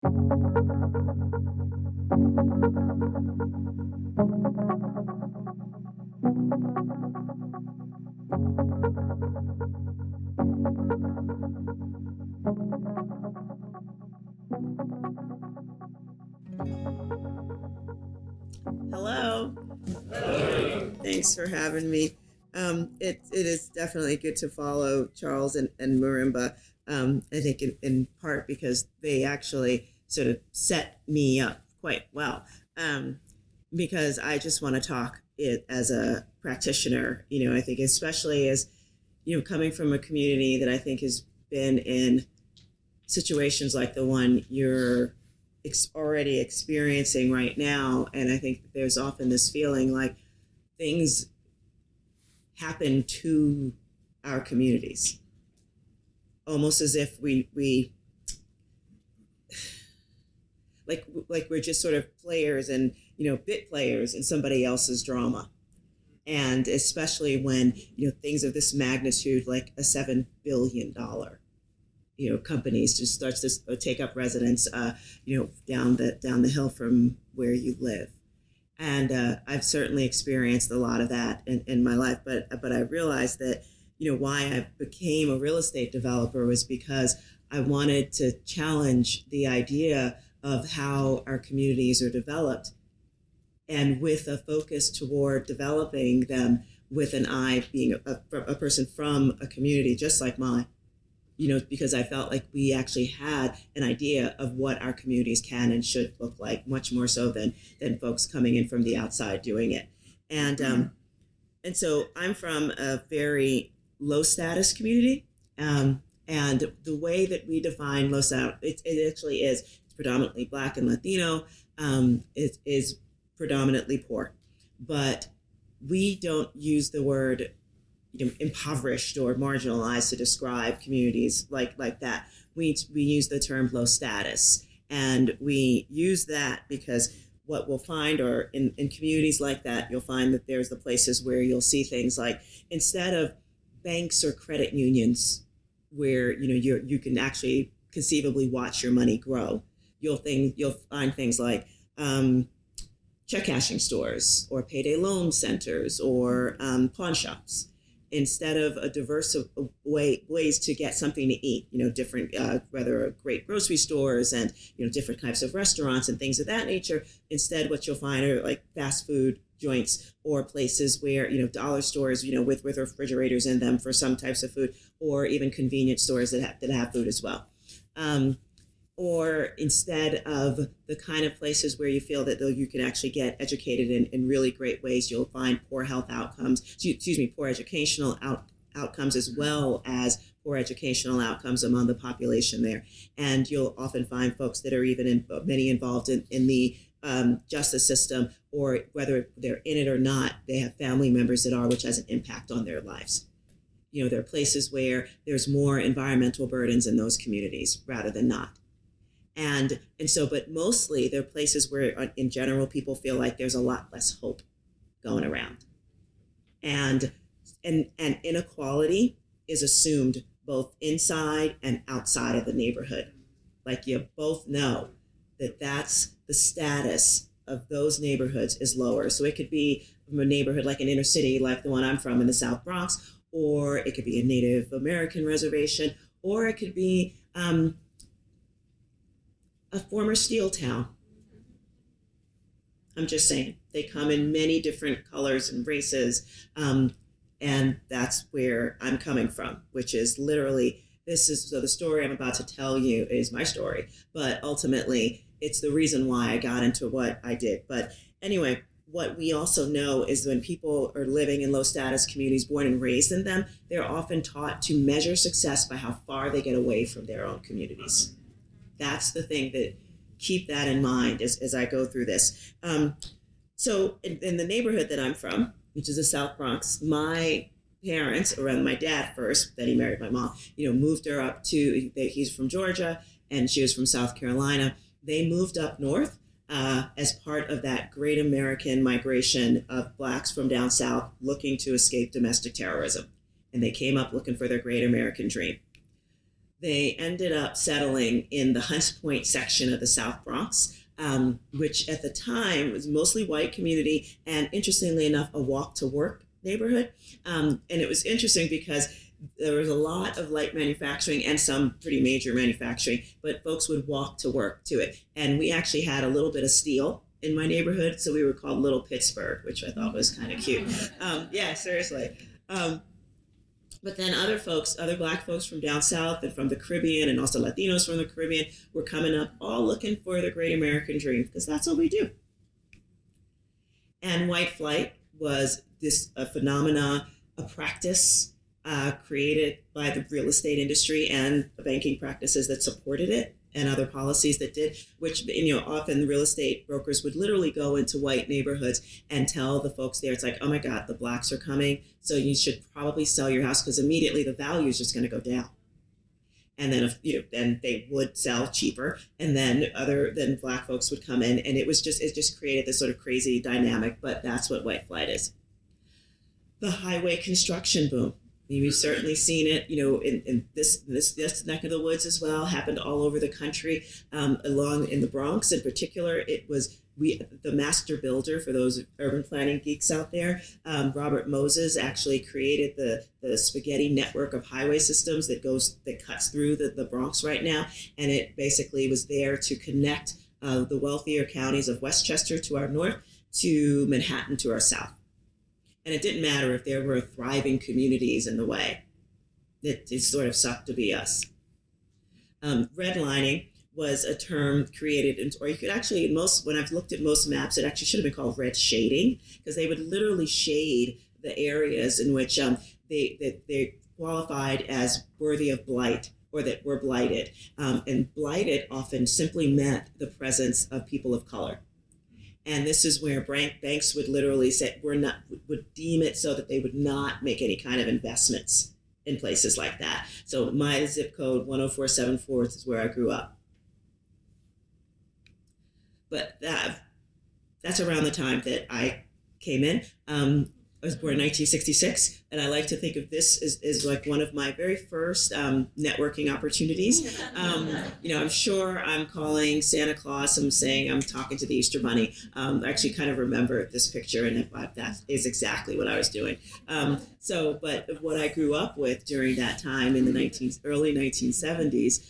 Hello. Thanks for having me. It is definitely good to follow Charles and Marimba. I think in part because they actually sort of set me up quite well. Um, because I just want to talk it as a practitioner. I think especially as coming from a community that I think has been in situations like the one you're already experiencing right now, and I think there's often this feeling like things happen to our communities, almost as if we like we're just sort of players and bit players in somebody else's drama. And especially when things of this magnitude, like a $7 billion companies just starts to take up residence down the hill from where you live. And I've certainly experienced a lot of that in my life. But I realized that, why I became a real estate developer was because I wanted to challenge the idea of how our communities are developed, and with a focus toward developing them with an eye being a person from a community just like mine. Because I felt like we actually had an idea of what our communities can and should look like, much more so than folks coming in from the outside doing it. And so I'm from a very low status community, and the way that we define low status, it actually is it's predominantly Black and Latino. It is predominantly poor, but we don't use the word impoverished or marginalized to describe communities like that. We use the term low status, and we use that because what we'll find are in communities like that, you'll find that there's the places where you'll see things like, instead of banks or credit unions where you can actually conceivably watch your money grow, you'll find things like check cashing stores or payday loan centers or pawn shops, instead of a diverse ways to get something to eat, different, rather great grocery stores and, different types of restaurants and things of that nature. Instead, what you'll find are like fast food joints or places where, dollar stores, with refrigerators in them for some types of food, or even convenience stores that have food as well. Or instead of the kind of places where you feel that though you can actually get educated in really great ways, you'll find poor health outcomes, poor educational outcomes, as well as poor educational outcomes among the population there. And you'll often find folks that are even many involved in the justice system, or whether they're in it or not, they have family members that are, which has an impact on their lives. There are places where there's more environmental burdens in those communities rather than not. And so, but mostly they're places where in general, people feel like there's a lot less hope going around. And inequality is assumed both inside and outside of the neighborhood. Like, you both know that that's the status of those neighborhoods is lower. So it could be from a neighborhood like an inner city, like the one I'm from in the South Bronx, or it could be a Native American reservation, or it could be a former steel town. I'm just saying, they come in many different colors and races. And that's where I'm coming from, which is literally, so the story I'm about to tell you is my story, but ultimately it's the reason why I got into what I did. But anyway, what we also know is when people are living in low status communities, born and raised in them, they're often taught to measure success by how far they get away from their own communities. That's the thing that keep that in mind as I go through this. So in the neighborhood that I'm from, which is the South Bronx, my parents, or rather my dad first, then he married my mom, moved her up to, he's from Georgia and she was from South Carolina. They moved up north as part of that great American migration of Blacks from down south looking to escape domestic terrorism. And they came up looking for their great American dream. they ended up settling in the Hunts Point section of the South Bronx, which at the time was mostly white community and, interestingly enough, a walk-to-work neighborhood. And it was interesting because there was a lot of light manufacturing and some pretty major manufacturing, but folks would walk to work to it. And we actually had a little bit of steel in my neighborhood, so we were called Little Pittsburgh, which I thought was kind of cute. Yeah, seriously. But then other Black folks from down south and from the Caribbean, and also Latinos from the Caribbean, were coming up, all looking for the great American dream, because that's what we do. And white flight was a phenomena, a practice created by the real estate industry and the banking practices that supported it, and other policies that did, which, often the real estate brokers would literally go into white neighborhoods and tell the folks there, it's like, oh my God, the Blacks are coming, so you should probably sell your house because immediately the value is just going to go down. And then, then they would sell cheaper, and then Black folks would come in, and it just created this sort of crazy dynamic, but that's what white flight is. The highway construction boom. We've certainly seen it, in this neck of the woods as well. Happened all over the country, along in the Bronx in particular. It was the master builder for those urban planning geeks out there. Robert Moses actually created the spaghetti network of highway systems that cuts through the Bronx right now, and it basically was there to connect the wealthier counties of Westchester to our north to Manhattan to our south. And it didn't matter if there were thriving communities in the way. It sort of sucked to be us. Redlining was a term created, or you could actually, when I've looked at most maps, it actually should have been called red shading, because they would literally shade the areas in which they qualified as worthy of blight, or that were blighted. And blighted often simply meant the presence of people of color. And this is where banks would literally say, would deem it so that they would not make any kind of investments in places like that. So my zip code, 10474, is where I grew up. But that's around the time that I came in. I was born in 1966, and I like to think of this as like one of my very first networking opportunities. I'm sure I'm calling Santa Claus. I'm saying I'm talking to the Easter Bunny. I actually kind of remember this picture, and that is exactly what I was doing. But what I grew up with during that time in the early 1970s,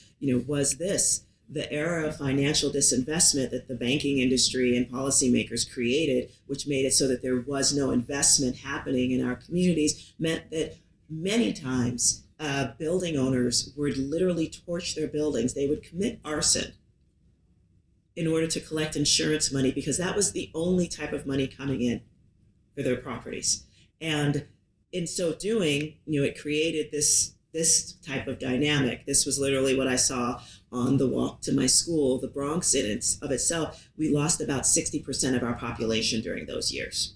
was this. The era of financial disinvestment that the banking industry and policymakers created, which made it so that there was no investment happening in our communities, meant that many times building owners would literally torch their buildings. They would commit arson in order to collect insurance money, because that was the only type of money coming in for their properties. And in so doing, it created this type of dynamic. This was literally what I saw on the walk to my school. The Bronx in of itself, we lost about 60% of our population during those years.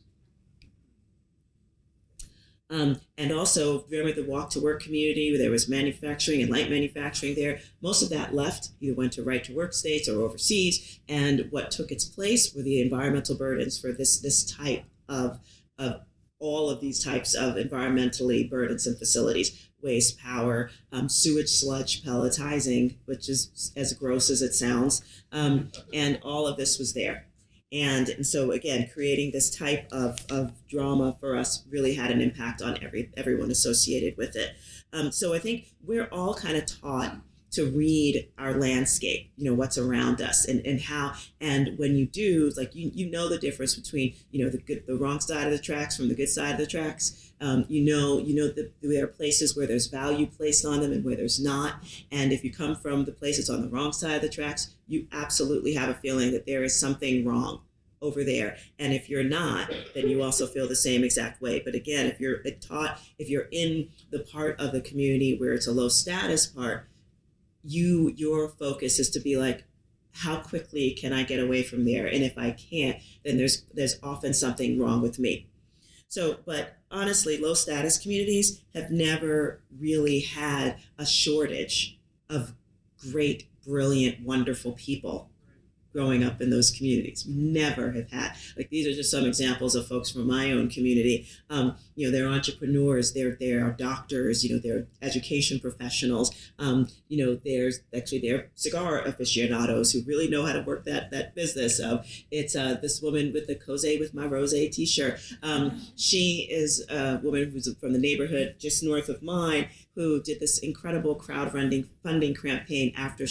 And also, remember the walk to work community where there was manufacturing and light manufacturing there. Most of that left, either went to right to work states or overseas. And what took its place were the environmental burdens for this type of all of these types of environmentally burdensome facilities. Waste, power, sewage, sludge, pelletizing, which is as gross as it sounds. And all of this was there. And so, again, creating this type of drama for us really had an impact on everyone associated with it. So I think we're all kind of taught to read our landscape, what's around us and how, and when you do, like, you know the difference between, the wrong side of the tracks from the good side of the tracks. That there are places where there's value placed on them and where there's not. And if you come from the places on the wrong side of the tracks, you absolutely have a feeling that there is something wrong over there. And if you're not, then you also feel the same exact way. But again, if you're in the part of the community where it's a low status part, your focus is to be like, how quickly can I get away from there? And if I can't, then there's often something wrong with me. So, but honestly, low status communities have never really had a shortage of great, brilliant, wonderful people growing up in those communities. Never have had. Like, these are just some examples of folks from my own community. They're entrepreneurs, they're doctors, they're education professionals. They're cigar aficionados who really know how to work that business. It's this woman with the Cosé with my Rose t-shirt. She is a woman who's from the neighborhood just north of mine, who did this incredible crowdfunding campaign after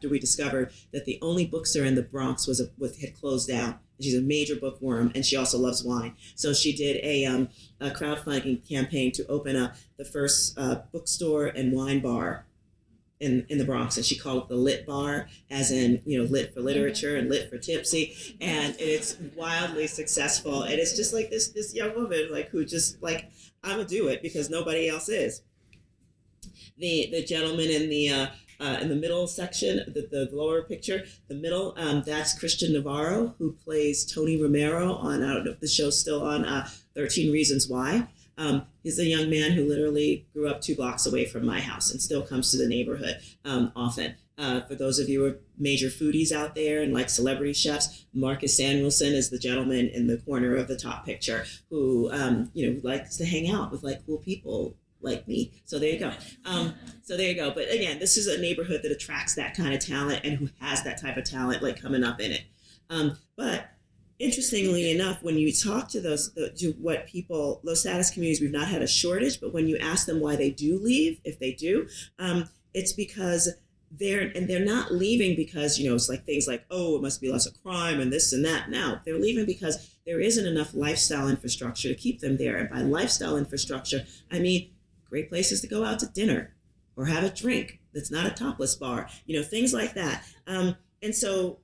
we discovered that the only bookstore in the Bronx had closed down. She's a major bookworm, and she also loves wine. So she did a crowdfunding campaign to open up the first bookstore and wine bar in the Bronx, and she called it the Lit Bar, as in, lit for literature and lit for tipsy, and it's wildly successful. And it's just like this young woman, like, who just like, I'm gonna do it because nobody else is. The gentleman in the middle section, the lower picture, the middle, that's Christian Navarro, who plays Tony Romero on, I don't know if the show's still on, 13 Reasons Why. He's a young man who literally grew up 2 blocks away from my house and still comes to the neighborhood often. For those of you who are major foodies out there and like celebrity chefs, Marcus Samuelson is the gentleman in the corner of the top picture who, likes to hang out with like cool people like me. So there you go. But again, this is a neighborhood that attracts that kind of talent and who has that type of talent like coming up in it. But interestingly enough, when you talk to those low status communities, we've not had a shortage, but when you ask them why they do leave, if they do, it's because they're not leaving because, it's like things like, oh, it must be less of crime and this and that. Now they're leaving because there isn't enough lifestyle infrastructure to keep them there. And by lifestyle infrastructure, I mean great places to go out to dinner or have a drink that's not a topless bar, things like that. And so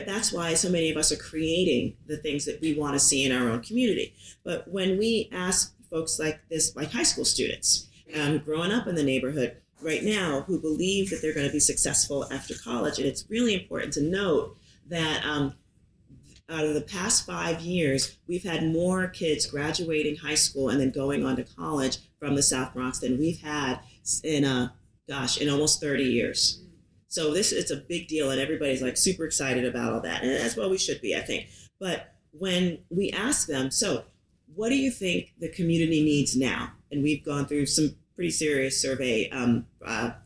that's why so many of us are creating the things that we want to see in our own community. But when we ask folks like this, like high school students growing up in the neighborhood right now, who believe that they're going to be successful after college, and it's really important to note that out of the past 5 years, we've had more kids graduating high school and then going on to college from the South Bronx than we've had in almost 30 years. So it's a big deal, and everybody's like super excited about all that. And that's what we should be, I think. But when we ask them, so what do you think the community needs now? And we've gone through some pretty serious survey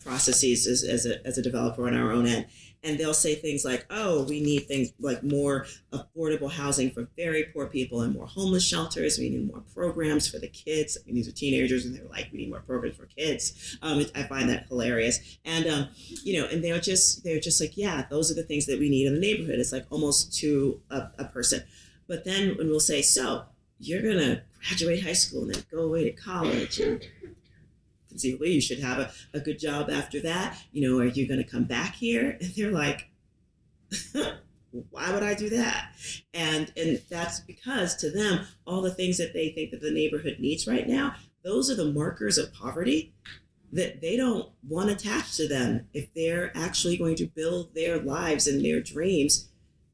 processes as a developer on our own end. And they'll say things like, oh, we need things like more affordable housing for very poor people and more homeless shelters. We need more programs for the kids. I mean, these are teenagers and they're like, we need more programs for kids. I find that hilarious. And, and they're just like, yeah, those are the things that we need in the neighborhood. It's like almost to a person. But then when we'll say, so you're going to graduate high school and then go away to college and conceivably you should have a good job after that. Are you going to come back here? And they're like, why would I do that? And that's because to them, all the things that they think that the neighborhood needs right now, those are the markers of poverty that they don't want attached to them if they're actually going to build their lives and their dreams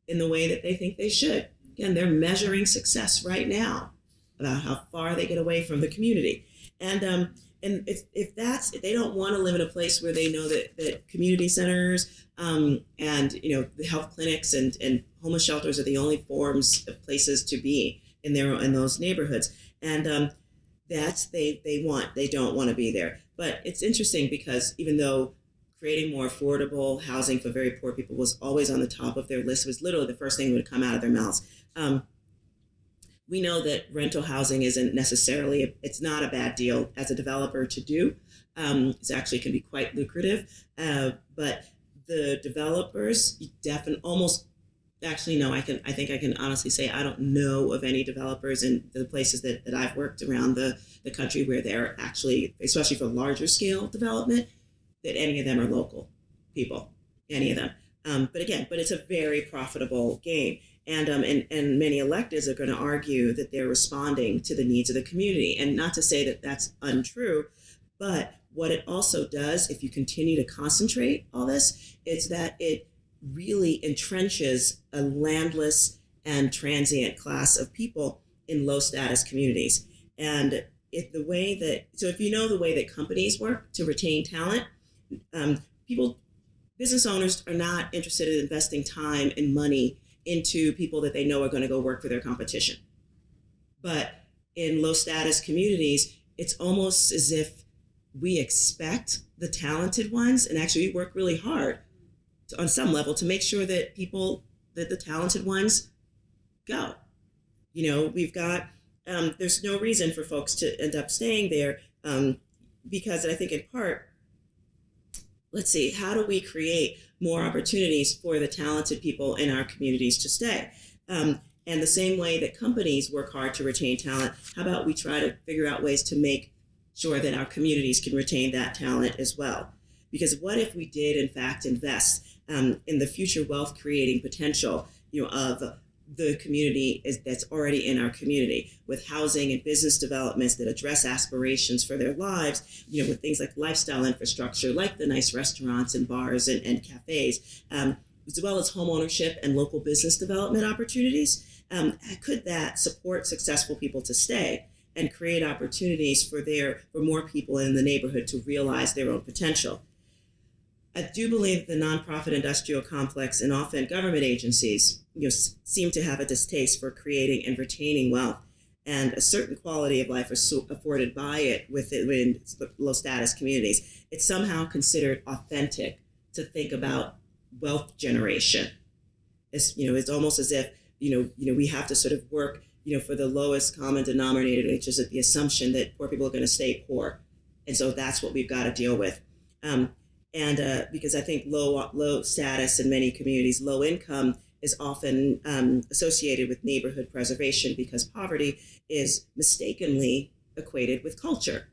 in the way that they think they should. Again, they're measuring success right now about how far they get away from the community. And if they don't want to live in a place where they know that community centers and the health clinics and homeless shelters are the only forms of places to be in those neighborhoods, and they don't want to be there. But it's interesting because even though creating more affordable housing for very poor people was always on the top of their list, it was literally the first thing that would come out of their mouths. We know that rental housing isn't necessarily, it's not a bad deal as a developer to do. It actually can be quite lucrative. But the developers I think I can honestly say I don't know of any developers in the places that I've worked around the country where they're actually, especially for larger scale development, that any of them are local people, any of them. But it's a very profitable game. And many electeds are going to argue that they're responding to the needs of the community. And not to say that that's untrue, but what it also does, if you continue to concentrate all this, is that it really entrenches a landless and transient class of people in low status communities. And if you know the way that companies work to retain talent, people business owners are not interested in investing time and money into people that they know are going to go work for their competition. But in low status communities, it's almost as if we expect the talented ones, and actually we work really hard on some level to make sure that the talented ones go. We've got, there's no reason for folks to end up staying there because I think in part, let's see, how do we create more opportunities for the talented people in our communities to stay? And the same way that companies work hard to retain talent, how about we try to figure out ways to make sure that our communities can retain that talent as well? Because what if we did, in fact, invest in the future wealth creating potential, of the community that's already in our community, with housing and business developments that address aspirations for their lives, with things like lifestyle infrastructure, like the nice restaurants and bars and cafes, as well as home ownership and local business development opportunities. Could that support successful people to stay and create opportunities for more people in the neighborhood to realize their own potential? I do believe the nonprofit industrial complex and often government agencies seem to have a distaste for creating and retaining wealth, and a certain quality of life is afforded by it within low status communities. It's somehow considered authentic to think about wealth generation. It's almost as if we have to sort of work for the lowest common denominator, which is the assumption that poor people are going to stay poor, and so that's what we've got to deal with. Because I think low status in many communities, low income is often associated with neighborhood preservation, because poverty is mistakenly equated with culture.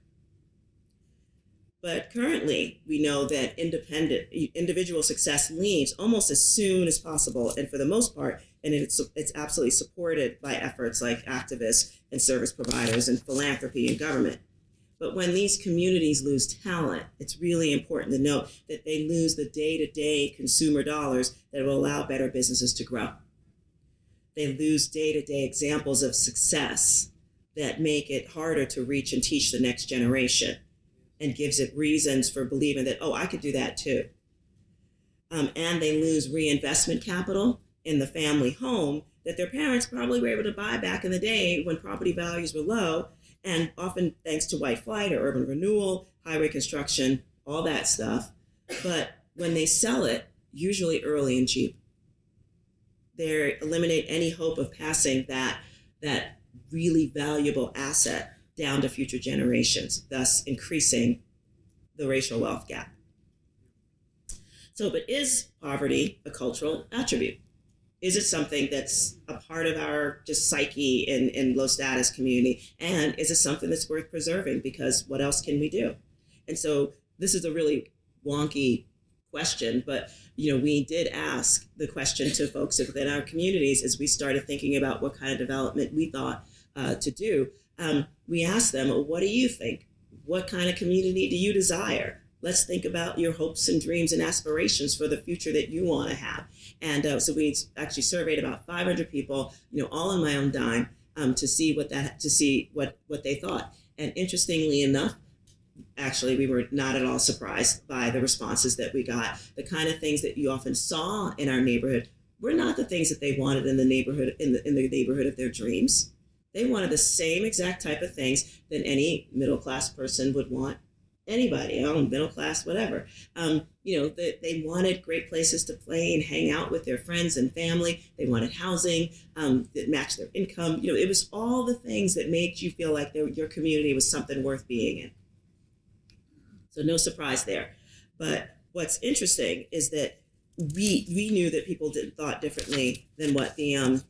But currently, we know that individual success leaves almost as soon as possible, and for the most part, and it's absolutely supported by efforts like activists and service providers and philanthropy and government. But when these communities lose talent, it's really important to note that they lose the day-to-day consumer dollars that will allow better businesses to grow. They lose day-to-day examples of success that make it harder to reach and teach the next generation, and gives it reasons for believing that, I could do that too. And they lose reinvestment capital in the family home that their parents probably were able to buy back in the day when property values were low, and often thanks to white flight or urban renewal, highway construction, all that stuff. But when they sell it, usually early and cheap, they eliminate any hope of passing that really valuable asset down to future generations, thus increasing the racial wealth gap. So, but is poverty a cultural attribute? Is it something that's a part of our just psyche in low status community? And is it something that's worth preserving? Because what else can we do? And so this is a really wonky question, but we did ask the question to folks within our communities as we started thinking about what kind of development we thought to do. We asked them, what do you think? What kind of community do you desire? Let's think about your hopes and dreams and aspirations for the future that you want to have. And so we actually surveyed about 500 people, all on my own dime, to see what they thought. And interestingly enough, actually, we were not at all surprised by the responses that we got. The kind of things that you often saw in our neighborhood were not the things that they wanted in the neighborhood, in the neighborhood of their dreams. They wanted the same exact type of things that any middle-class person would want. Anybody, middle class, whatever. They wanted great places to play and hang out with their friends and family. They wanted housing that matched their income. It was all the things that made you feel like your community was something worth being in. So no surprise there. But what's interesting is that we knew that people thought differently than what the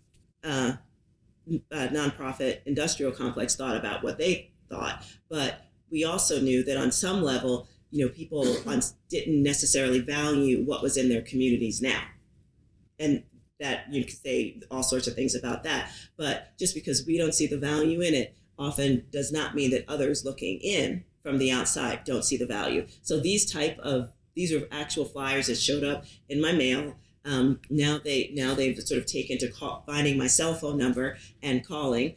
nonprofit industrial complex thought about what they thought. But we also knew that on some level, people didn't necessarily value what was in their communities now. And that you could say all sorts of things about that. But just because we don't see the value in it often does not mean that others looking in from the outside don't see the value. So these are actual flyers that showed up in my mail. Now they've sort of taken to finding my cell phone number and calling.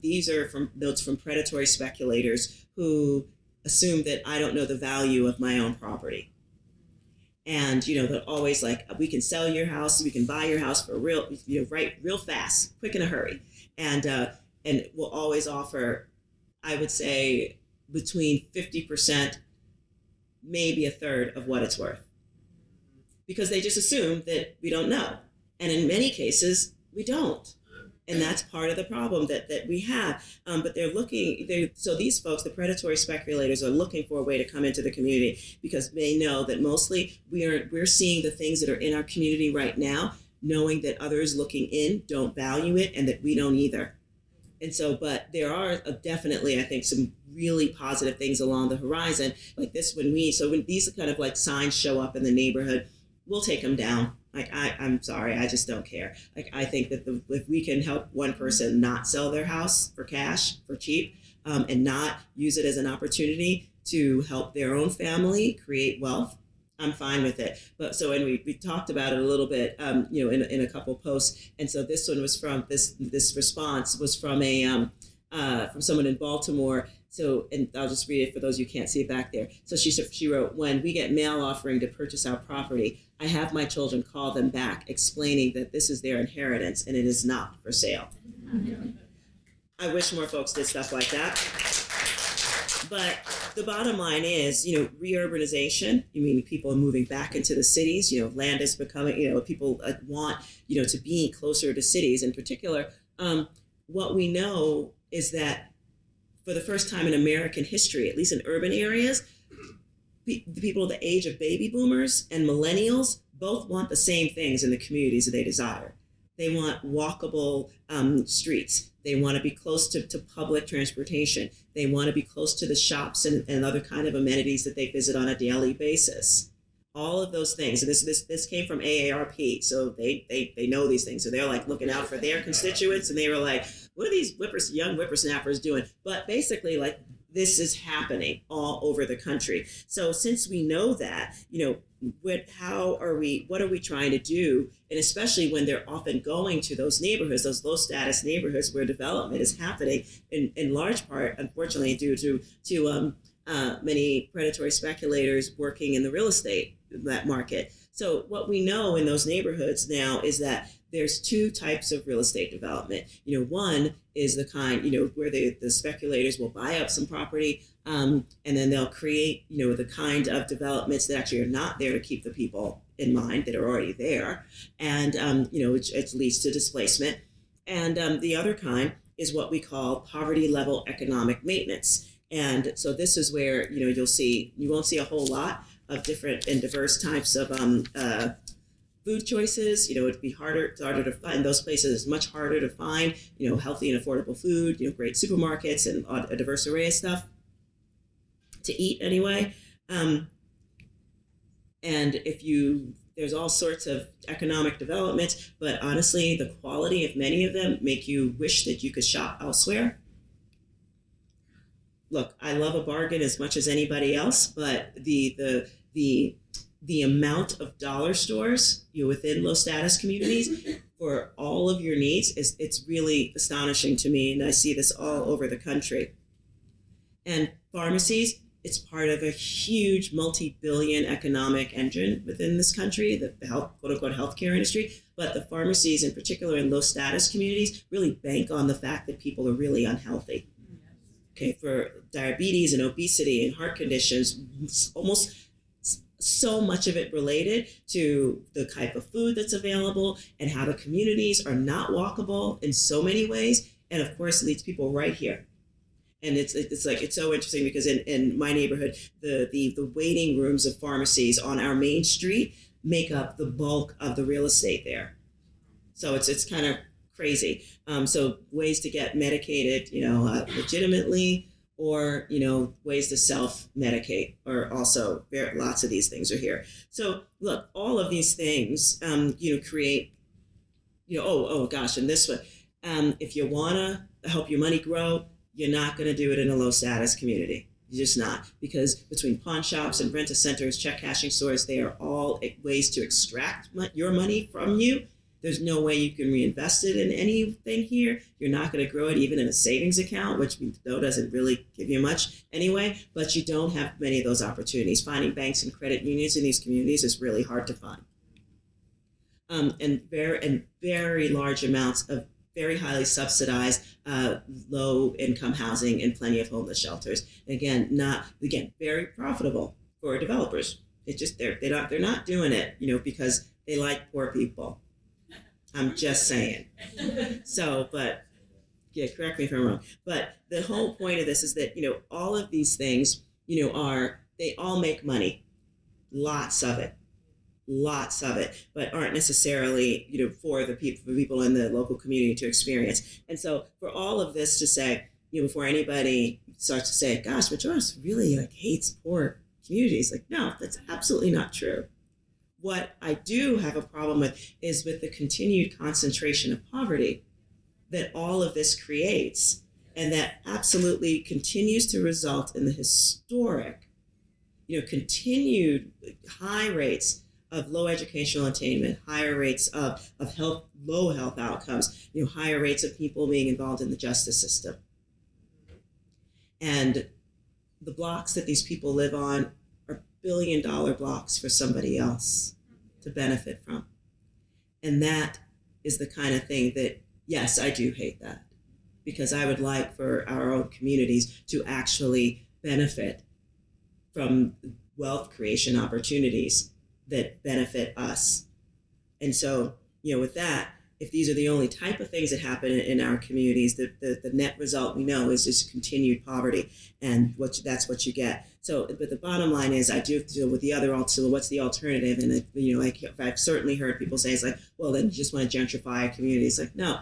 These are notes from predatory speculators who assume that I don't know the value of my own property. And, they're always like, we can sell your house, we can buy your house for real fast, quick in a hurry. And we'll always offer, I would say, between 50%, maybe a third of what it's worth. Because they just assume that we don't know. And in many cases, we don't. And that's part of the problem that we have. But so these folks, the predatory speculators, are looking for a way to come into the community because they know that mostly we're seeing the things that are in our community right now, knowing that others looking in don't value it and that we don't either. And so, but there are definitely, I think, some really positive things along the horizon, like this. When these kind of like signs show up in the neighborhood, we'll take them down. Like, I'm sorry, I just don't care. Like, I think that if we can help one person not sell their house for cash, for cheap, and not use it as an opportunity to help their own family create wealth, I'm fine with it. But so, and we talked about it a little bit, in a couple posts. And so this one was from this response was from from someone in Baltimore. So, and I'll just read it for those of you who can't see it back there. So she wrote, when we get mail offering to purchase our property, I have my children call them back, explaining that this is their inheritance and it is not for sale. I wish more folks did stuff like that. But the bottom line is, reurbanization. I mean, people are moving back into the cities. Land is becoming, people want, to be closer to cities in particular. What we know is that for the first time in American history, at least in urban areas, the people the age of baby boomers and millennials both want the same things in the communities that they desire. They want walkable streets. They want to be close to public transportation. They want to be close to the shops and other kind of amenities that they visit on a daily basis. All of those things. And this came from AARP, so they know these things. So they're like looking out for their constituents, and they were like, what are these young whippersnappers doing? But basically, like, this is happening all over the country. So since we know that, what are we trying to do? And especially when they're often going to those neighborhoods, those low status neighborhoods where development is happening in large part, unfortunately, due to many predatory speculators working in the real estate that market. So what we know in those neighborhoods now is that there's two types of real estate development. One is the kind, where the speculators will buy up some property, and then they'll create, the kind of developments that actually are not there to keep the people in mind that are already there. And, it leads to displacement. And the other kind is what we call poverty level economic maintenance. And so this is where, you won't see a whole lot of different and diverse types of food choices. It'd be harder to find those places. It's much harder to find, healthy and affordable food, great supermarkets and a diverse array of stuff to eat anyway. And there's all sorts of economic developments, but honestly, the quality of many of them make you wish that you could shop elsewhere. Look, I love a bargain as much as anybody else, but the amount of dollar stores within low status communities for all of your needs it's really astonishing to me, and I see this all over the country. And pharmacies, it's part of a huge multi-billion economic engine within this country, the health, quote unquote, healthcare industry. But the pharmacies, in particular in low status communities, really bank on the fact that people are really unhealthy. Okay, for diabetes and obesity and heart conditions, almost so much of it related to the type of food that's available and how the communities are not walkable in so many ways. And of course, it leads people right here. And it's so interesting because in my neighborhood, the waiting rooms of pharmacies on our main street make up the bulk of the real estate there. So it's kind of crazy. So ways to get medicated, legitimately, or, ways to self-medicate, or also lots of these things are here. So look, all of these things, create, oh gosh, and this one, if you want to help your money grow, you're not going to do it in a low status community. You're just not, because between pawn shops and rent-a-centers, check cashing stores, they are all ways to extract your money from you. There's no way you can reinvest it in anything here. You're not going to grow it even in a savings account, which we know doesn't really give you much anyway, but you don't have many of those opportunities. Finding banks and credit unions in these communities is really hard to find. And very large amounts of very highly subsidized low income housing and plenty of homeless shelters. Again, very profitable for developers. It's just they're not doing it, because they like poor people. I'm just saying. So, but yeah, correct me if I'm wrong. But the whole point of this is that, all of these things, they all make money, lots of it, but aren't necessarily, for the people in the local community to experience. And so for all of this to say, before anybody starts to say, gosh, Majora really hates poor communities, no, that's absolutely not true. What I do have a problem with is with the continued concentration of poverty that all of this creates, and that absolutely continues to result in the historic, continued high rates of low educational attainment, higher rates of low health outcomes, higher rates of people being involved in the justice system. And the blocks that these people live on are billion-dollar blocks for somebody else to benefit from. And that is the kind of thing that, yes, I do hate that, because I would like for our own communities to actually benefit from wealth creation opportunities that benefit us. And so, with that, if these are the only type of things that happen in our communities, the net result we know is just continued poverty, and that's what you get. So, but the bottom line is, I do deal with the other alternative. What's the alternative? And I've certainly heard people say, it's well, then you just want to gentrify a community. It's no.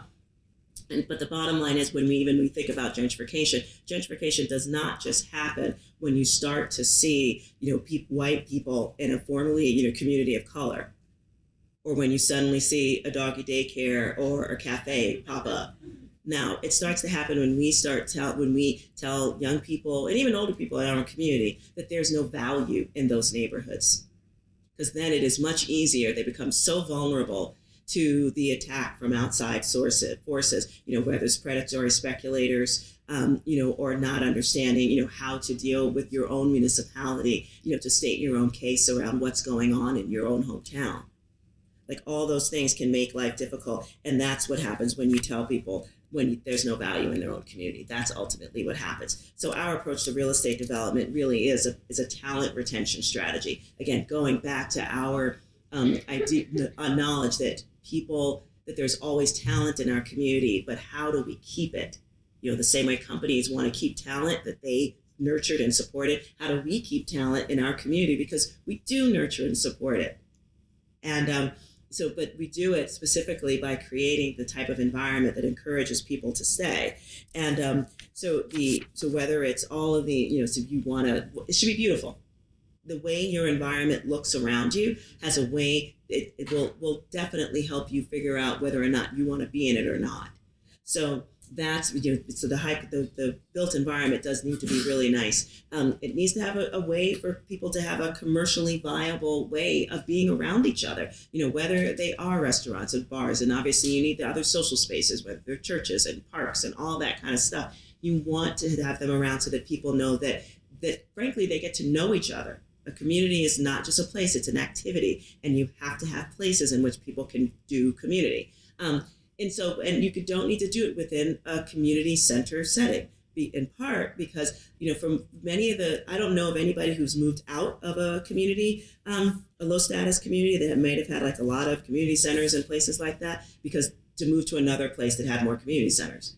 But the bottom line is, when we think about gentrification does not just happen when you start to see, white people in a formerly, community of color, or when you suddenly see a doggy daycare or a cafe pop up. Now, it starts to happen when we tell young people and even older people in our community that there's no value in those neighborhoods, because then it is much easier. They become so vulnerable to the attack from outside forces, whether it's predatory speculators, or not understanding, how to deal with your own municipality, to state your own case around what's going on in your own hometown. All those things can make life difficult. And that's what happens when you tell people when there's no value in their own community. That's ultimately what happens. So our approach to real estate development really is a talent retention strategy. Again, going back to our knowledge that there's always talent in our community, but how do we keep it? The same way companies want to keep talent that they nurtured and supported. How do we keep talent in our community? Because we do nurture and support it. And but we do it specifically by creating the type of environment that encourages people to stay. And so whether it's all of the, so you want to, it should be beautiful. The way your environment looks around you has a way, it will definitely help you figure out whether or not you want to be in it or not. So that's, so the built environment does need to be really nice. It needs to have a way for people to have a commercially viable way of being around each other, whether they are restaurants and bars, and obviously you need the other social spaces, whether they're churches and parks and all that kind of stuff. You want to have them around so that people know that frankly, they get to know each other. A community is not just a place, it's an activity, and you have to have places in which people can do community. And you don't need to do it within a community center setting, in part because, from many of I don't know of anybody who's moved out of a community, a low status community that might have had a lot of community centers and places like that, because to move to another place that had more community centers.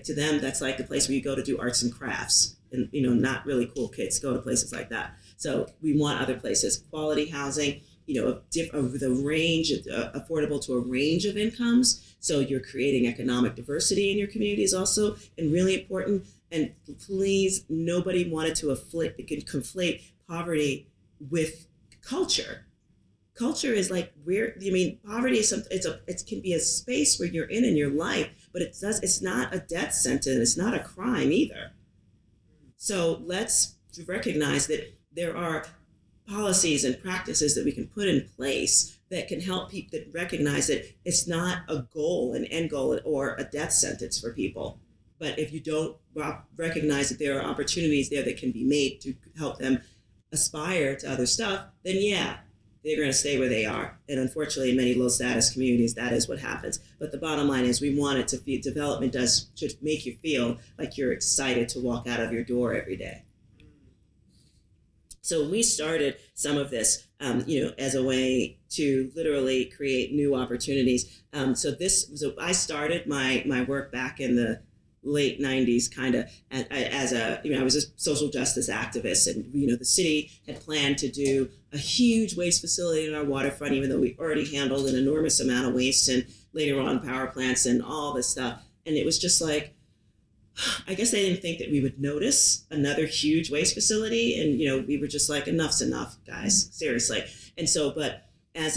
To them, that's the place where you go to do arts and crafts, and, not really cool kids go to places like that. So we want other places, quality housing, the range, affordable to a range of incomes. So you're creating economic diversity in your community is also really important. And please, nobody wanted to conflate poverty with culture. Culture is poverty is it can be a space where you're in your life, but it's not a death sentence. It's not a crime either. So let's recognize that there are policies and practices that we can put in place that can help people, that recognize that it's not a goal, an end goal, or a death sentence for people. But if you don't recognize that there are opportunities there that can be made to help them aspire to other stuff, then yeah, they're going to stay where they are. And unfortunately, in many low status communities, that is what happens. But the bottom line is we want it to feel, development should make you feel like you're excited to walk out of your door every day. So we started some of this, as a way to literally create new opportunities. So I started my work back in the late 90s, kind of as I was a social justice activist, and the city had planned to do a huge waste facility in our waterfront, even though we already handled an enormous amount of waste, and later on power plants and all this stuff. And it was just like, I guess they didn't think that we would notice another huge waste facility, and we were just like, enough's enough, guys, seriously. And so, but as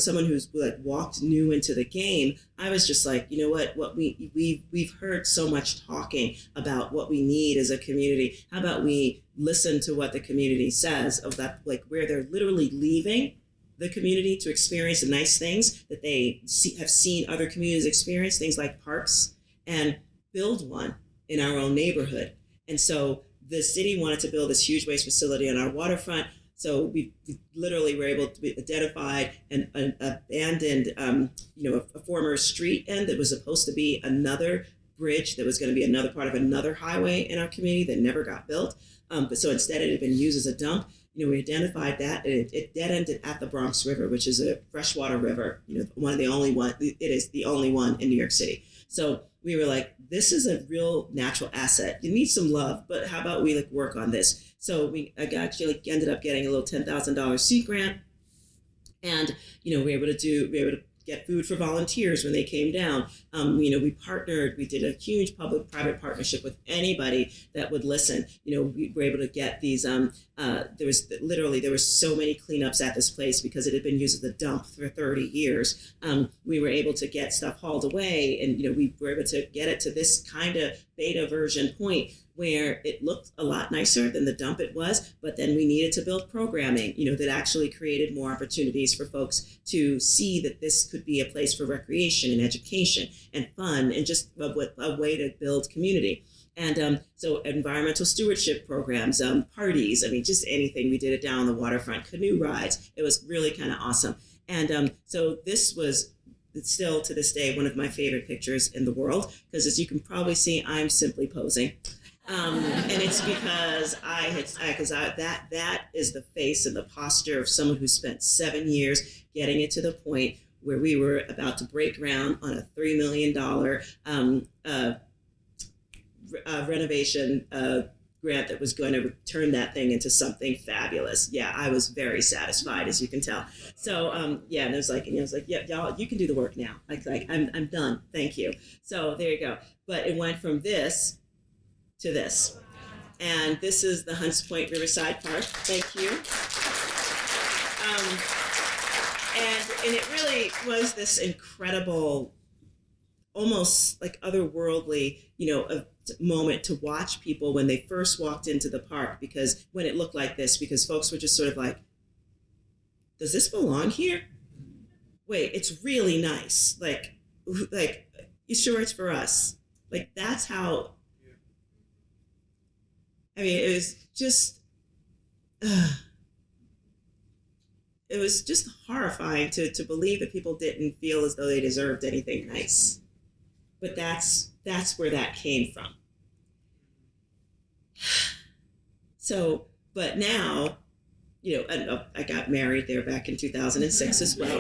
someone who's like walked new into the game, I was just like, what we've heard so much talking about what we need as a community. How about we listen to what the community says of that, like where they're literally leaving the community to experience the nice things that they have seen other communities experience, things like parks, and build one in our own neighborhood. And so the city wanted to build this huge waste facility on our waterfront. So we literally were able to identify an abandoned, a former street end that was supposed to be another bridge that was going to be another part of another highway in our community that never got built. But so instead it had been used as a dump. We identified that, and it dead ended at the Bronx River, which is a freshwater river. One of the only one. It is the only one in New York City. So we were like, this is a real natural asset. You need some love, but how about we work on this? So we actually ended up getting a little $10,000 seed grant, and we were able to get food for volunteers when they came down. We partnered. We did a huge public-private partnership with anybody that would listen. We were able to get these. There were so many cleanups at this place because it had been used as a dump for 30 years. We were able to get stuff hauled away, and we were able to get it to this kind of beta version point where it looked a lot nicer than the dump it was, but then we needed to build programming, that actually created more opportunities for folks to see that this could be a place for recreation and education and fun and just a way to build community. And so environmental stewardship programs, parties, just anything. We did it down on the waterfront, canoe rides. It was really kind of awesome. And so this was still to this day one of my favorite pictures in the world, because as you can probably see, I'm simply posing. And it's because that is the face and the posture of someone who spent 7 years getting it to the point where we were about to break ground on a $3 million renovation grant that was going to turn that thing into something fabulous. Yeah, I was very satisfied, as you can tell. So and it was like, yeah, y'all, you can do the work now. I'm done. Thank you. So there you go. But it went from this to this. And this is the Hunts Point Riverside Park. Thank you. And it really was this incredible, almost like otherworldly, a moment to watch people when they first walked into the park, because when it looked like this, because folks were just sort of like, does this belong here? Wait, it's really nice. Like, you sure it's for us? That's how. It was just, it was just horrifying to believe that people didn't feel as though they deserved anything nice. But that's where that came from. So, but now, I got married there back in 2006 as well,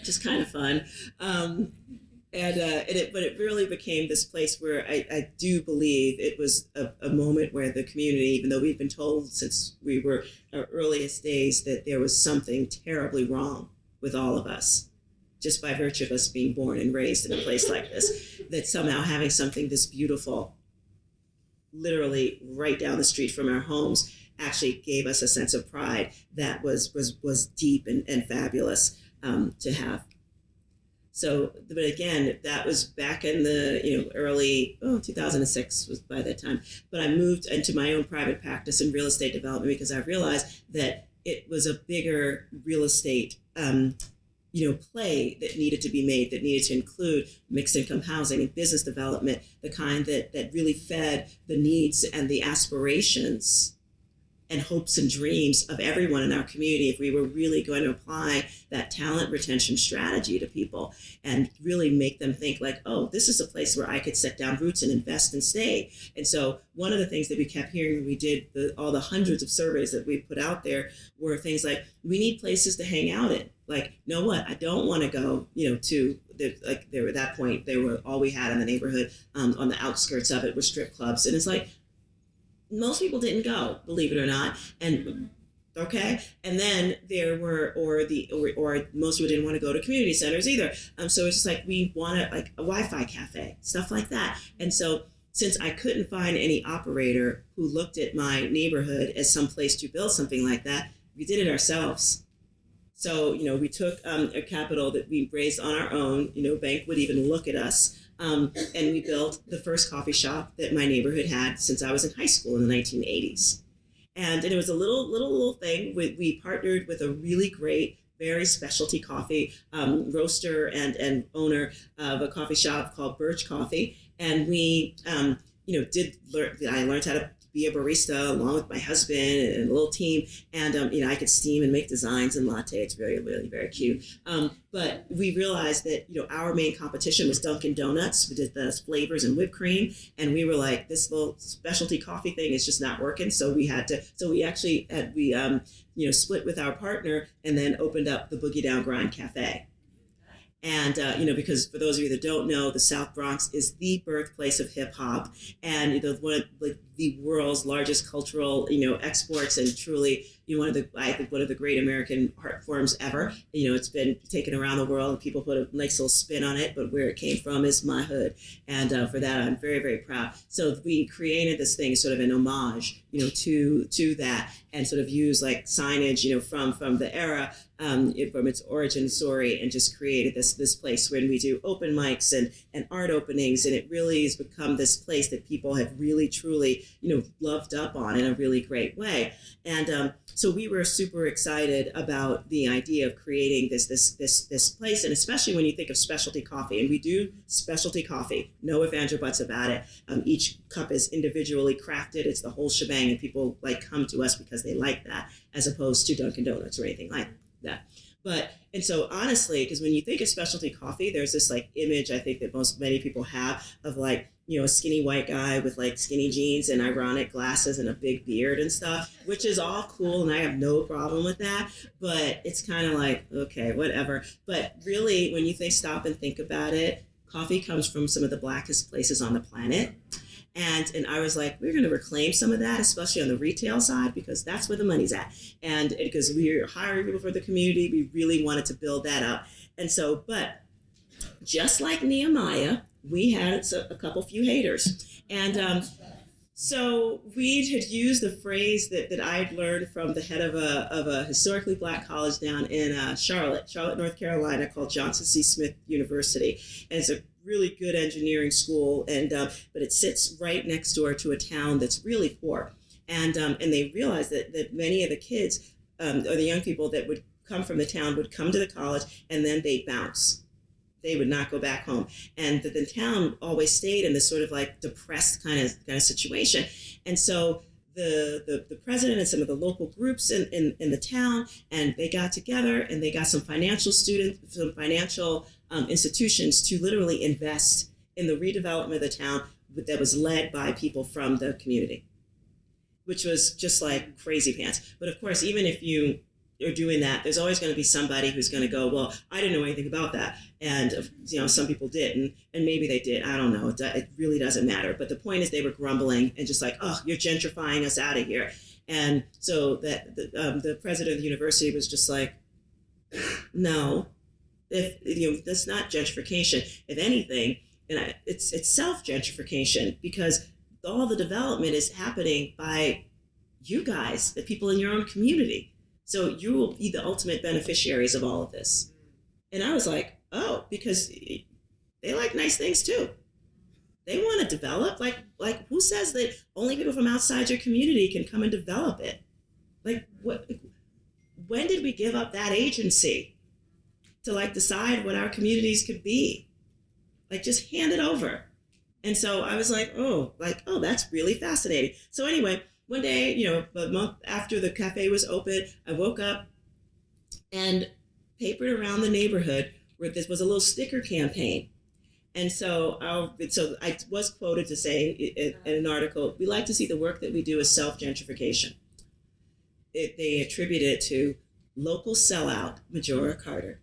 just kind of fun. But it really became this place where I do believe it was a moment where the community, even though we've been told since we were our earliest days that there was something terribly wrong with all of us, just by virtue of us being born and raised in a place like this, that somehow having something this beautiful, literally right down the street from our homes, actually gave us a sense of pride that was deep and fabulous to have. So, but again, that was back in the early 2006 was by that time. But I moved into my own private practice in real estate development because I realized that it was a bigger real estate play that needed to be made, that needed to include mixed income housing and business development, the kind that really fed the needs and the aspirations and hopes and dreams of everyone in our community, if we were really going to apply that talent retention strategy to people and really make them think like, oh, this is a place where I could set down roots and invest and stay. And so one of the things that we kept hearing when we did all the hundreds of surveys that we put out there were things like, we need places to hang out in. Like, you know what? I don't want to go, to there at that point, they were all we had in the neighborhood. On the outskirts of it were strip clubs. And it's like, most people didn't go, believe it or not. And okay. And then there were, or most people didn't want to go to community centers either. So it's just like, we wanted like a Wi-Fi cafe, stuff like that. And so since I couldn't find any operator who looked at my neighborhood as some place to build something like that, we did it ourselves. So, we took a capital that we raised on our own, bank would even look at us. And we built the first coffee shop that my neighborhood had since I was in high school in the 1980s. And it was a little thing. We partnered with a really great, very specialty coffee roaster and owner of a coffee shop called Birch Coffee. And we, I learned how to be a barista along with my husband and a little team. And, I could steam and make designs and latte. It's very, really very cute. But we realized that, our main competition was Dunkin' Donuts. We did the flavors and whipped cream. And we were like, this little specialty coffee thing is just not working. So we actually split with our partner and then opened up the Boogie Down Grind Cafe. And, because for those of you that don't know, the South Bronx is the birthplace of hip hop and, one of the world's largest cultural, exports and truly, one of the great American art forms ever. It's been taken around the world and people put a nice little spin on it, but where it came from is my hood. And for that, I'm very, very proud. So we created this thing sort of an homage, to that and sort of use like signage, from the era, from its origin story, and just created this place where we do open mics and art openings. And it really has become this place that people have really, truly, loved up on in a really great way. And so we were super excited about the idea of creating this place. And especially when you think of specialty coffee, and we do specialty coffee, no ifs, ands, or buts about it. Each cup is individually crafted. It's the whole shebang. And people like come to us because they like that, as opposed to Dunkin' Donuts or anything like that. And so honestly, because when you think of specialty coffee, there's this like image I think that many people have of like, a skinny white guy with like skinny jeans and ironic glasses and a big beard and stuff, which is all cool. And I have no problem with that, but it's kind of like, okay, whatever. But really, when you stop and think about it, coffee comes from some of the blackest places on the planet. And I was like, we're going to reclaim some of that, especially on the retail side, because that's where the money's at. And because we're hiring people for the community, we really wanted to build that up. And so, but just like Nehemiah, we had a few haters. And so we had used the phrase that I had learned from the head of a historically black college down in Charlotte, North Carolina, called Johnson C. Smith University. And it's a really good engineering school, and but it sits right next door to a town that's really poor. And they realized that many of the kids or the young people that would come from the town would come to the college and then they'd bounce. They would not go back home. And the town always stayed in this sort of like depressed kind of situation. And so the president and some of the local groups in the town, and they got together and they got some financial institutions to literally invest in the redevelopment of the town that was led by people from the community, which was just like crazy pants. But of course, even if you are doing that, there's always going to be somebody who's going to go, well, I didn't know anything about that. And, some people did, and maybe they did. I don't know. It really doesn't matter. But the point is they were grumbling and just like, oh, you're gentrifying us out of here. And so that the president of the university was just like, no, that's not gentrification. If anything, it's self-gentrification, because all the development is happening by you guys, the people in your own community. So you will be the ultimate beneficiaries of all of this. And I was like, oh, because they like nice things too. They want to develop. Like who says that only people from outside your community can come and develop it? Like what? when did we give up that agency to like decide what our communities could be? Like, just hand it over. And so I was like, oh, that's really fascinating. So anyway, one day, a month after the cafe was open, I woke up and papered around the neighborhood where this was a little sticker campaign. And so I was quoted to say in an article, we like to see the work that we do as self-gentrification. They attribute it to local sellout, Majora Carter.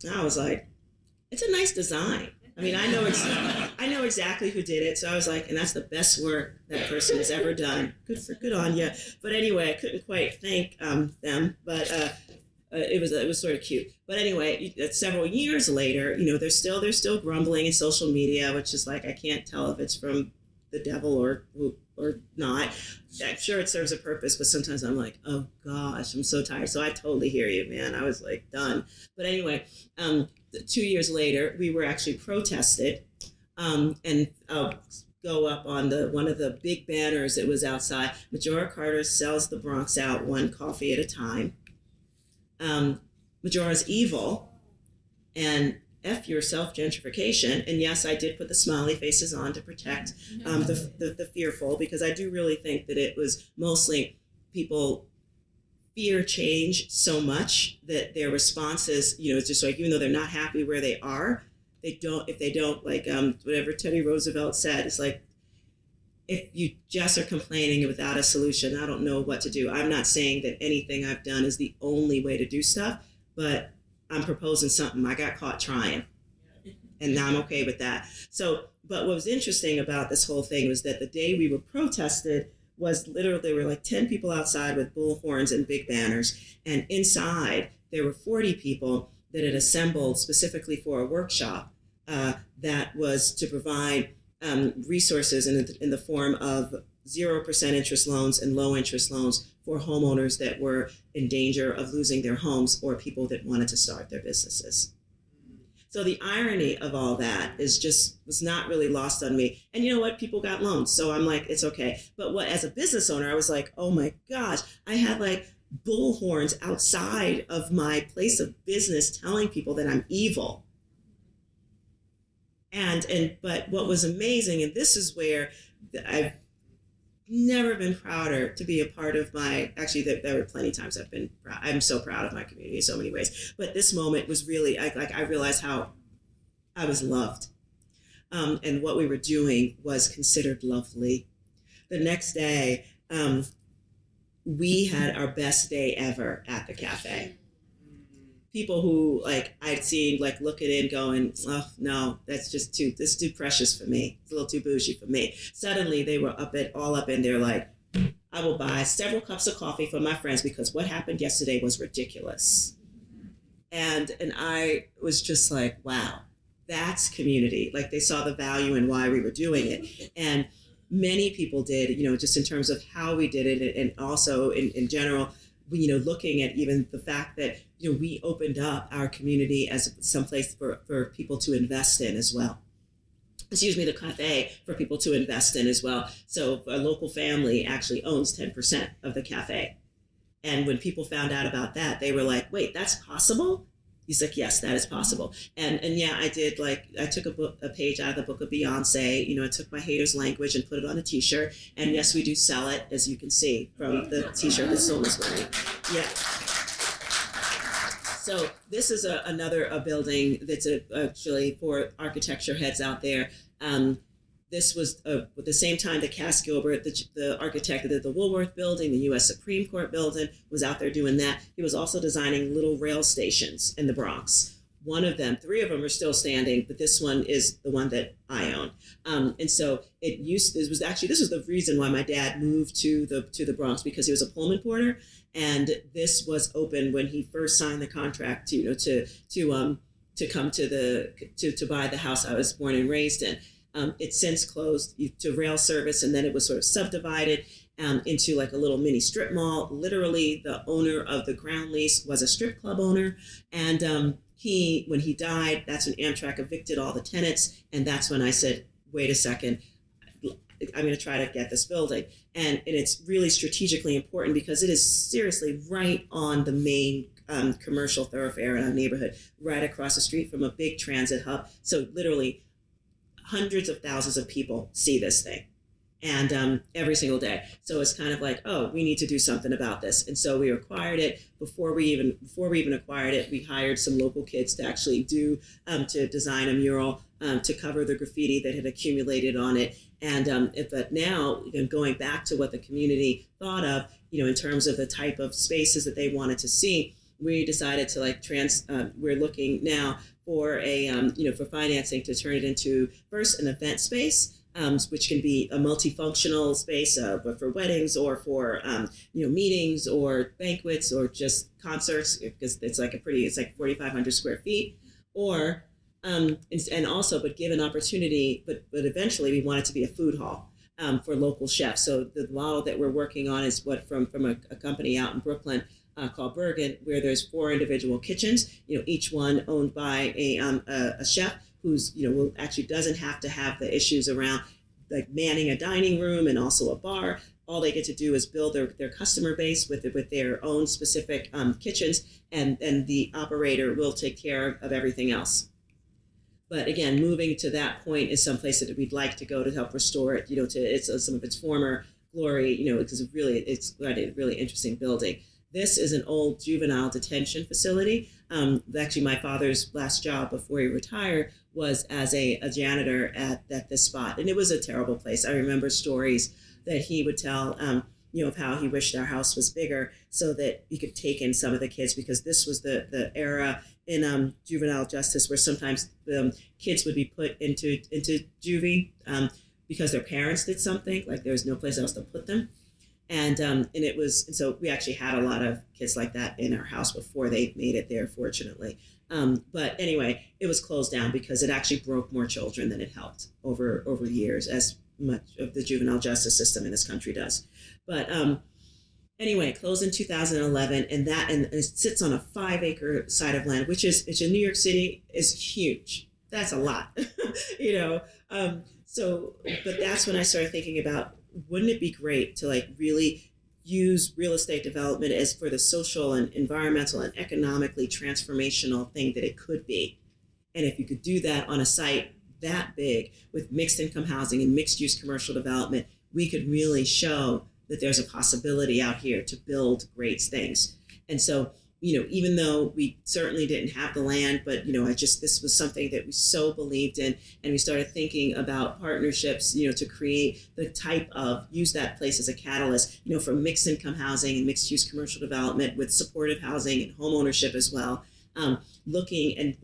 I was like, it's a nice design. I mean, I know exactly who did it. So I was like, and that's the best work that person has ever done. Good on you. But anyway, I couldn't quite thank them, but it was sort of cute. But anyway, several years later, they're still grumbling in social media, which is like, I can't tell if it's from the devil or not. I'm sure it serves a purpose, but sometimes I'm like, oh gosh, I'm so tired. So I totally hear you, man. I was like done. But anyway, 2 years later, we were actually protested, and I'll go up on one of the big banners that was outside. Majora Carter sells the Bronx out one coffee at a time. Majora's evil, and F your self-gentrification. And yes, I did put the smiley faces on to protect the fearful, because I do really think that it was mostly people fear change so much that their responses, it's just like, even though they're not happy where they are, if they don't like whatever Teddy Roosevelt said, it's like, if you just are complaining without a solution, I don't know what to do. I'm not saying that anything I've done is the only way to do stuff, but I'm proposing something. I got caught trying, and I'm okay with that. So, but what was interesting about this whole thing was that the day we were protested was literally, there were like 10 people outside with bullhorns and big banners. And inside, there were 40 people that had assembled specifically for a workshop that was to provide resources in the form of 0% interest loans and low interest loans for homeowners that were in danger of losing their homes, or people that wanted to start their businesses. So the irony of all that was not really lost on me. And you know what? People got loans. So I'm like, it's okay. But as a business owner, I was like, oh my gosh, I had like bullhorns outside of my place of business telling people that I'm evil. But what was amazing, and this is where I've never been prouder to be a part of actually there were plenty of times I've been proud. I'm so proud of my community in so many ways. But this moment was really, I realized how I was loved. And what we were doing was considered lovely. The next day, we had our best day ever at the cafe. People who I'd seen looking in going, oh no, that's too precious for me. It's a little too bougie for me. Suddenly they were all up in there like, I will buy several cups of coffee for my friends because what happened yesterday was ridiculous. And I was just like, wow, that's community. Like, they saw the value in why we were doing it. And many people did, just in terms of how we did it, and also in general, looking at even the fact that, we opened up our community as some place for people to invest in as well. The cafe for people to invest in as well. So a local family actually owns 10% of the cafe. And when people found out about that, they were like, wait, that's possible? He's like, yes, that is possible. And yeah, I did, I took a page out of the book of Beyonce. I took my haters' language and put it on a t-shirt. And yes, we do sell it, as you can see from the t-shirt that Soma's wearing. Yeah. So this is another building that's actually for architecture heads out there. This was at the same time that Cass Gilbert, the architect that did the Woolworth building, the U.S. Supreme Court building, was out there doing that. He was also designing little rail stations in the Bronx. One of them, 3 of them are still standing, but this one is the one that I own. And so this was the reason why my dad moved to the Bronx, because he was a Pullman porter, and this was open when he first signed the contract to come to buy the house I was born and raised in. It's since closed to rail service, and then it was sort of subdivided into a little mini strip mall. Literally, the owner of the ground lease was a strip club owner, and when he died, that's when Amtrak evicted all the tenants, and that's when I said, wait a second, I'm going to try to get this building. And it's really strategically important because it is seriously right on the main commercial thoroughfare in our neighborhood, right across the street from a big transit hub. So literally hundreds of thousands of people see this thing. And every single day. So it's kind of like, oh, we need to do something about this. And so we acquired it. Before we even acquired it, we hired some local kids to actually to design a mural to cover the graffiti that had accumulated on it. And but now, going back to what the community thought of, in terms of the type of spaces that they wanted to see, we decided to we're looking now for for financing to turn it into first an event space. Which can be a multifunctional space for weddings or for meetings or banquets or just concerts, because it's like 4,500 square feet, or and also but give an opportunity, but eventually we want it to be a food hall for local chefs. So the model that we're working on is from a company out in Brooklyn called Bergen, where there's 4 individual kitchens, each one owned by a chef who's doesn't have to have the issues around like manning a dining room and also a bar. All they get to do is build their customer base with their own specific kitchens, and the operator will take care of everything else. But again, moving to that point is someplace that we'd like to go to help restore it, to some of its former glory, because it's a really interesting building. This is an old juvenile detention facility. Actually, my father's last job before he retired was as a janitor at this spot. And it was a terrible place. I remember stories that he would tell, of how he wished our house was bigger so that he could take in some of the kids, because this was the era in juvenile justice where sometimes kids would be put into juvie because their parents did something, like there was no place else to put them. And so we actually had a lot of kids like that in our house before they made it there, fortunately. But anyway, it was closed down because it actually broke more children than it helped over the years, as much of the juvenile justice system in this country does. But anyway, closed in 2011, and it sits on a 5-acre side of land, which in New York City is huge. That's a lot, but that's when I started thinking about, wouldn't it be great to really use real estate development as for the social and environmental and economically transformational thing that it could be? And if you could do that on a site that big with mixed income housing and mixed use commercial development, we could really show that there's a possibility out here to build great things. And so, even though we certainly didn't have the land, but, this was something that we so believed in. And we started thinking about partnerships, to create use that place as a catalyst, for mixed income housing and mixed use commercial development with supportive housing and home ownership as well. Looking at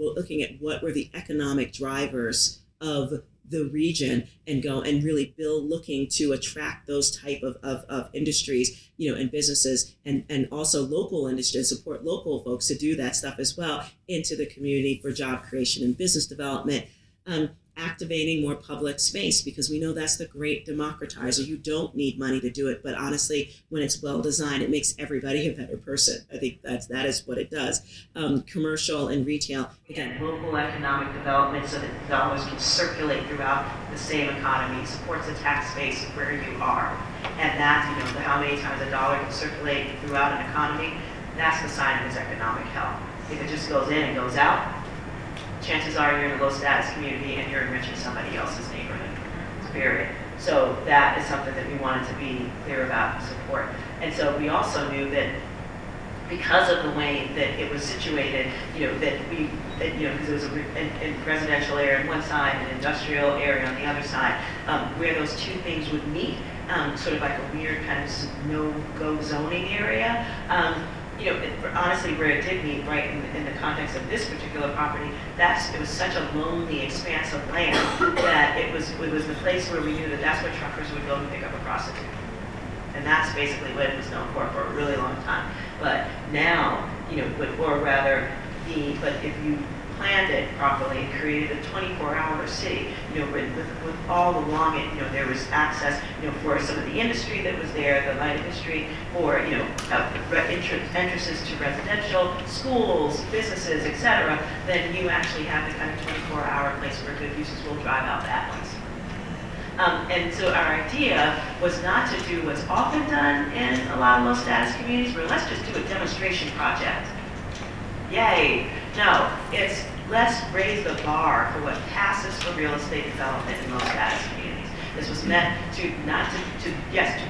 what were the economic drivers of the region and really looking to attract those type of industries, and businesses, and also local industries, support local folks to do that stuff as well into the community for job creation and business development. Activating more public space, because we know that's the great democratizer. You don't need money to do it, but honestly, when it's well designed, it makes everybody a better person. I think that is what it does. Commercial and retail, again, local economic development, so that dollars can circulate throughout the same economy, supports the tax base where you are, and that how many times a dollar can circulate throughout an economy, that's the sign of its economic health. If it just goes in and goes out, chances are you're in a low status community and you're enriching somebody else's neighborhood, period. So that is something that we wanted to be clear about and support. And so we also knew that because of the way that it was situated, because it was a residential area on one side and an industrial area on the other side, where those two things would meet, sort of like a weird kind of no-go zoning area. Honestly, where it did meet, right, in the context of this particular property, it was such a lonely expanse of land that it was the place where we knew that's where truckers would go to pick up a prostitute. And that's basically what it was known for a really long time. But now, but if you planned it properly and created a 24-hour city, with all along it, there was access, for some of the industry that was there, the light industry, or, entrances to residential, schools, businesses, etc., then you actually have the kind of 24-hour place where good uses will drive out bad ones. And so our idea was not to do what's often done in a lot of low status communities, where let's just do a demonstration project. Yay. No, it's let's raise the bar for what passes for real estate development in low status communities. This was meant to not to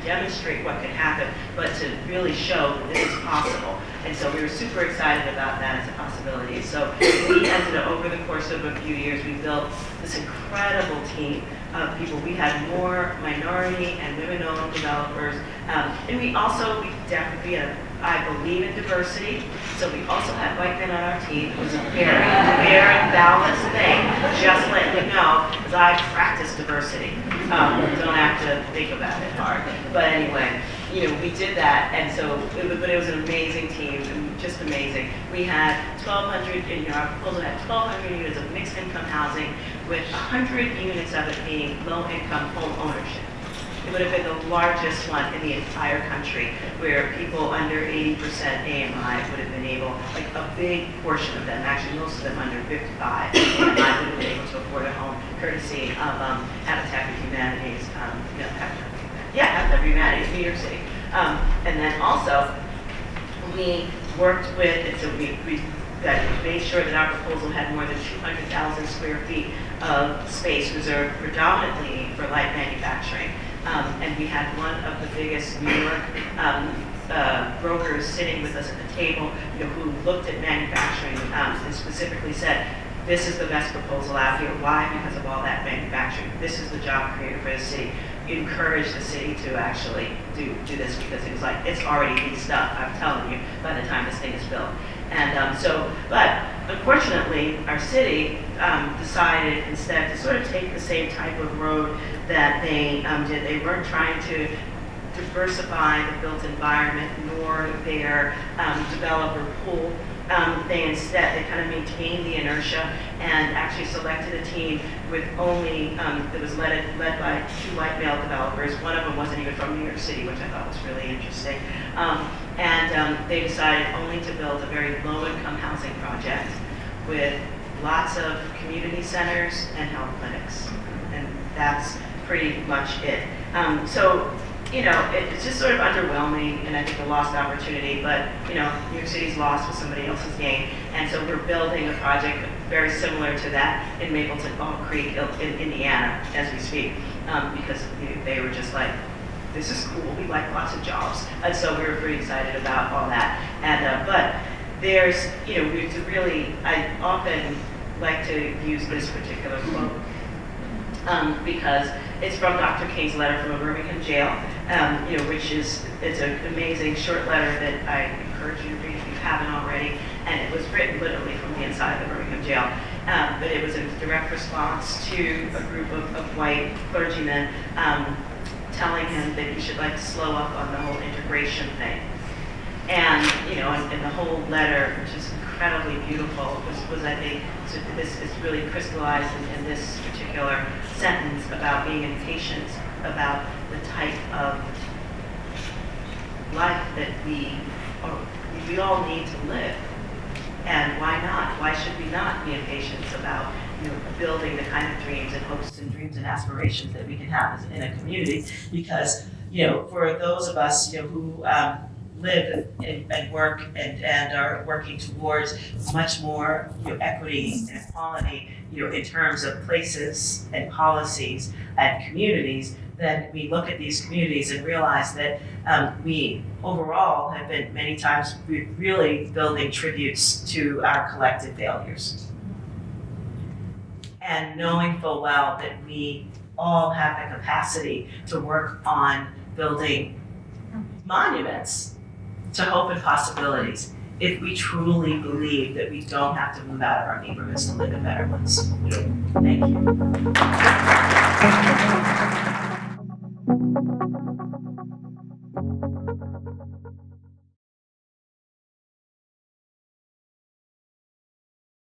demonstrate what can happen, but to really show that this is possible. And so we were super excited about that as a possibility. So we ended up, over the course of a few years, we built this incredible team of people. We had more minority and women-owned developers. And we definitely, I believe in diversity. So we also had white men on our team. It was a very fair and balanced thing, just let you know, because I practice diversity. Don't have to think about it hard. But anyway, we did that, and so, but it was an amazing team, just amazing. We had 1,200, our proposal had 1,200 units of mixed income housing, with 100 units of it being low income home ownership. It would have been the largest one in the entire country, where people under 80% AMI would have been able, like a big portion of them, actually most of them under 55 AMI would have been able to afford a home, courtesy of Habitat for Humanity's, Habitat for Humanity's, New York City. And then also, we worked with, and so we made sure that our proposal had more than 200,000 square feet of space reserved predominantly for light manufacturing. And we had one of the biggest New York brokers sitting with us at the table, who looked at manufacturing and specifically said, this is the best proposal out here. Why? Because of all that manufacturing. This is the job creator for the city. Encourage the city to actually do this, because it was like, it's already leased up, I'm telling you, by the time this thing is built. And but unfortunately, our city decided instead to sort of take the same type of road that they did. They weren't trying to diversify the built environment nor their developer pool. They kind of maintained the inertia and actually selected a team with only, that was led by 2 white male developers. One of them wasn't even from New York City, which I thought was really interesting. They decided only to build a very low-income housing project with lots of community centers and health clinics. And that's pretty much it. It's just sort of underwhelming, and I think a lost opportunity, but, New York City's loss was somebody else's gain. And so we're building a project very similar to that in Mapleton Fall Creek in Indiana as we speak, because they were just like, this is cool, we like lots of jobs. And so we were pretty excited about all that. And, but there's, I often like to use this particular quote, because it's from Dr. King's letter from a Birmingham jail, it's an amazing short letter that I encourage you to read if you haven't already, and it was written literally from the inside of the Birmingham jail. But it was a direct response to a group of white clergymen telling him that he should slow up on the whole integration thing. And, and the whole letter, which is incredibly beautiful, was I think, so this is really crystallized in this particular sentence about being impatient, about the type of life that we all need to live. And why not? Why should we not be impatient about building the kind of dreams and hopes and dreams and aspirations that we can have in a community? Because for those of us who live and work and are working towards much more equity and equality in terms of places and policies and communities, then we look at these communities and realize that we overall have been many times really building tributes to our collective failures. And knowing full well that we all have the capacity to work on building monuments to hope and possibilities if we truly believe that we don't have to move out of our neighborhoods to live in better ones. Thank you.